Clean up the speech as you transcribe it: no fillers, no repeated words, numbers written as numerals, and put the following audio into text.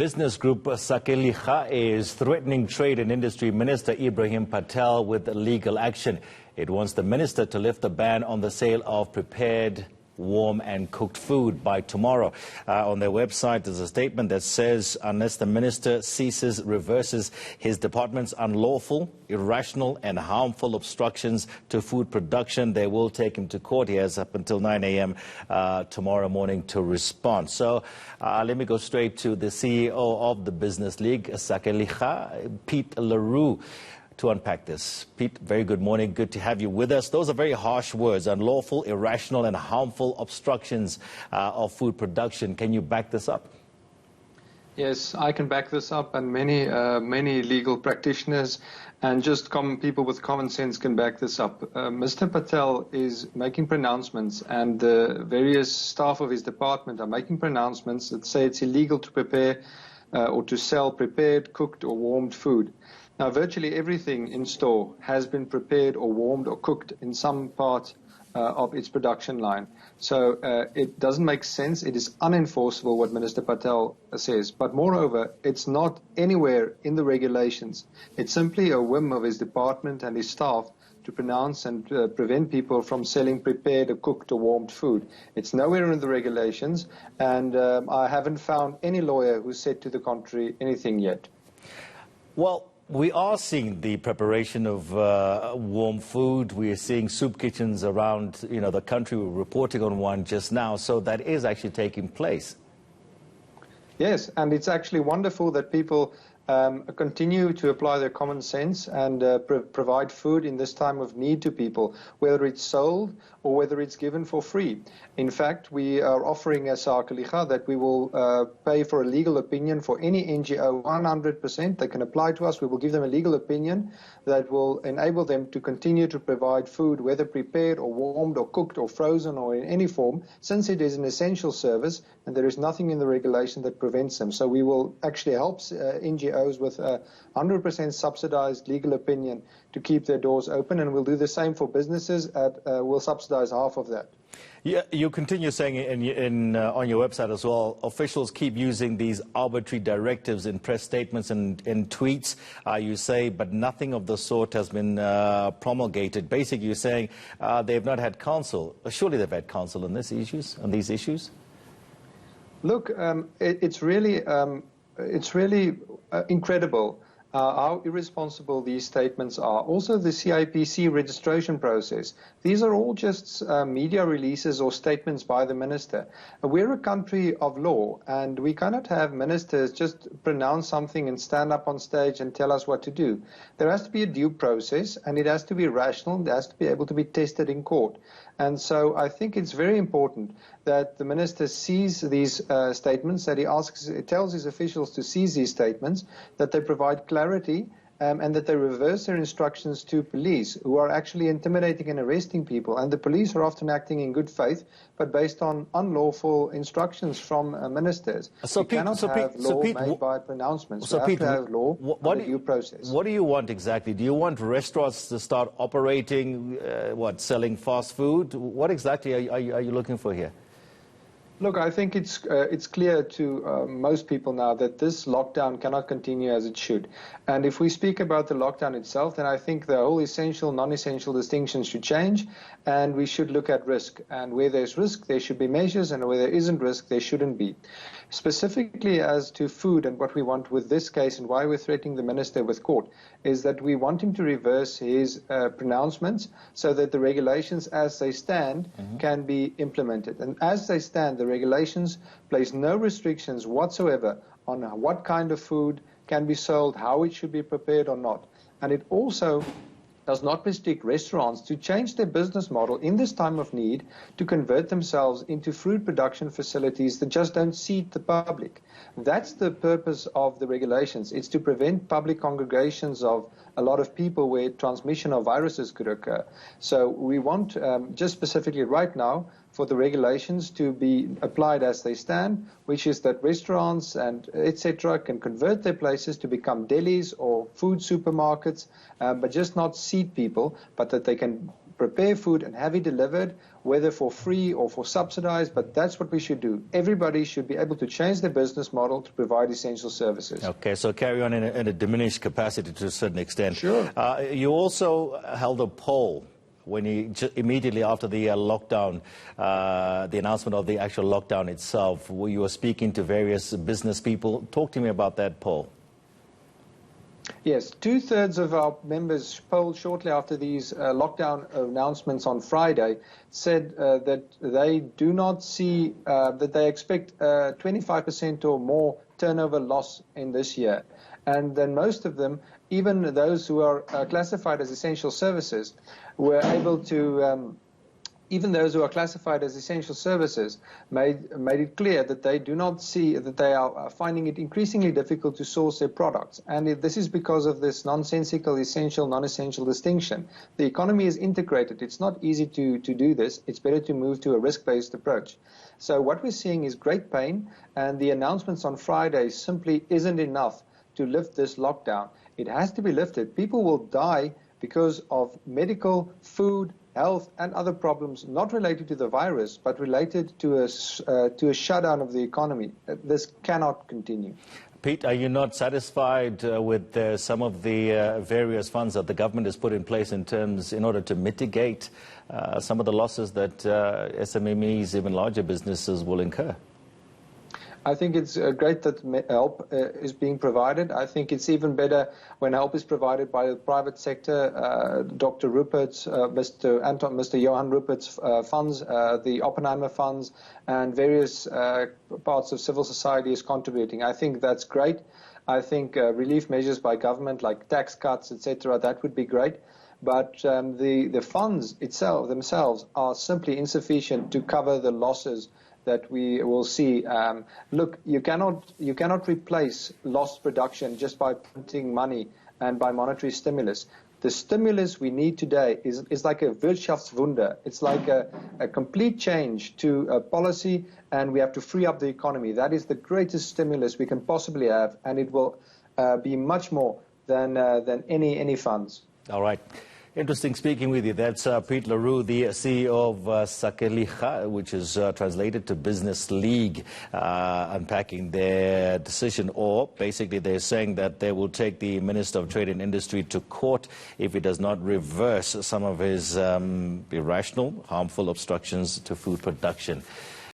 Business group Sakeliga is threatening Trade and Industry Minister Ebrahim Patel with legal action. It wants the minister to lift the ban on the sale of prepared, warm and cooked food by tomorrow. On their website, there's a statement that says unless the minister reverses his department's unlawful, irrational and harmful obstructions to food production, they will take him to court. He has up until 9 a.m. Tomorrow morning to respond. So let me go straight to the CEO of the Business League, Sakeliga, Pete LaRue, to unpack this. Pete, very good morning. Good to have you with us. Those are very harsh words, unlawful, irrational and harmful obstructions of food production. Can you back this up? Yes, I can back this up, and many legal practitioners and just common people with common sense can back this up. Mr. Patel is making pronouncements, and the various staff of his department are making pronouncements that say it's illegal to prepare or to sell prepared, cooked or warmed food. Now, virtually everything in store has been prepared or warmed or cooked in some part of its production line. So it doesn't make sense. It is unenforceable what Minister Patel says. But moreover, it's not anywhere in the regulations. It's simply a whim of his department and his staff to pronounce and prevent people from selling prepared or cooked or warmed food. It's nowhere in the regulations, and I haven't found any lawyer who said to the contrary anything yet. Well, we are seeing the preparation of warm food. We are seeing soup kitchens around, the country. We're reporting on one just now. So that is actually taking place. Yes, and it's actually wonderful that people continue to apply their common sense and provide food in this time of need to people, whether it's sold or whether it's given for free. In fact, we are offering as Sakeliga that we will pay for a legal opinion for any NGO 100%. They can apply to us. We will give them a legal opinion that will enable them to continue to provide food, whether prepared or warmed or cooked or frozen or in any form, since it is an essential service and there is nothing in the regulation that prevents them. So we will actually help NGOs with a 100% subsidized legal opinion to keep their doors open, and we'll do the same for businesses. We'll subsidize half of that. Yeah, you continue saying on your website as well, officials keep using these arbitrary directives in press statements and in tweets, you say, but nothing of the sort has been promulgated. Basically, you're saying they've not had counsel. Surely they've had counsel on these issues? Look, it's really incredible how irresponsible these statements are. Also, the CIPC registration process. These are all just media releases or statements by the minister. We're a country of law, and we cannot have ministers just pronounce something and stand up on stage and tell us what to do. There has to be a due process, and it has to be rational. It has to be able to be tested in court. And so I think it's very important that the minister sees these statements, that he tells his officials to seize these statements, that they provide clarity, and that they reverse their instructions to police, who are actually intimidating and arresting people. And the police are often acting in good faith, but based on unlawful instructions from ministers. So you cannot have law made by pronouncements. So you have to have law and a due process. What do you want exactly? Do you want restaurants to start operating, selling fast food? What exactly are you looking for here? Look, I think it's clear to most people now that this lockdown cannot continue as it should. And if we speak about the lockdown itself, then I think the whole essential, non-essential distinctions should change, and we should look at risk. And where there's risk, there should be measures, and where there isn't risk, there shouldn't be. Specifically as to food, and what we want with this case and why we're threatening the minister with court, is that we want him to reverse his pronouncements so that the regulations as they stand can be implemented. And as they stand, the regulations place no restrictions whatsoever on what kind of food can be sold, how it should be prepared or not. And it also does not restrict restaurants to change their business model in this time of need to convert themselves into food production facilities that just don't seat the public. That's the purpose of the regulations. It's to prevent public congregations of a lot of people where transmission of viruses could occur. So we want, just specifically right now, for the regulations to be applied as they stand, which is that restaurants and etc. can convert their places to become delis or food supermarkets, but just not seat people, but that they can prepare food and have it delivered, whether for free or for subsidized, but that's what we should do. Everybody should be able to change their business model to provide essential services. Okay, so carry on in a diminished capacity to a certain extent. Sure. You also held a poll when immediately after the lockdown, the announcement of the actual lockdown itself, where you were speaking to various business people. Talk to me about that poll. Yes, 2/3 of our members polled shortly after these lockdown announcements on Friday said that they do not see, that they expect 25% or more turnover loss in this year. And then most of them, even those who are classified as essential services, were able to even those who are classified as essential services made it clear that they do not see, that they are finding it increasingly difficult to source their products. And this is because of this nonsensical essential, non-essential distinction. The economy is integrated. It's not easy to do this. It's better to move to a risk-based approach. So what we're seeing is great pain, and the announcements on Friday simply isn't enough to lift this lockdown. It has to be lifted. People will die because of medical, food, health and other problems not related to the virus, but related to a shutdown of the economy. This cannot continue. Pete, are you not satisfied with some of the various funds that the government has put in place in order to mitigate some of the losses that SMMEs, even larger businesses, will incur? I think it's great that help is being provided. I think it's even better when help is provided by the private sector. Dr. Rupert's, Mr. Johan Rupert's funds, the Oppenheimer funds, and various parts of civil society is contributing. I think that's great. I think relief measures by government, like tax cuts, etc., that would be great. But the funds themselves are simply insufficient to cover the losses that we will see. Look, you cannot replace lost production just by printing money and by monetary stimulus. The stimulus we need today is like a Wirtschaftswunder. It's like a complete change to a policy, and we have to free up the economy. That is the greatest stimulus we can possibly have, and it will be much more than any funds. All right. Interesting speaking with you. That's Pete Leroux, the CEO of Sakeliga, which is translated to Business League, unpacking their decision, or basically they're saying that they will take the Minister of Trade and Industry to court if he does not reverse some of his irrational, harmful obstructions to food production.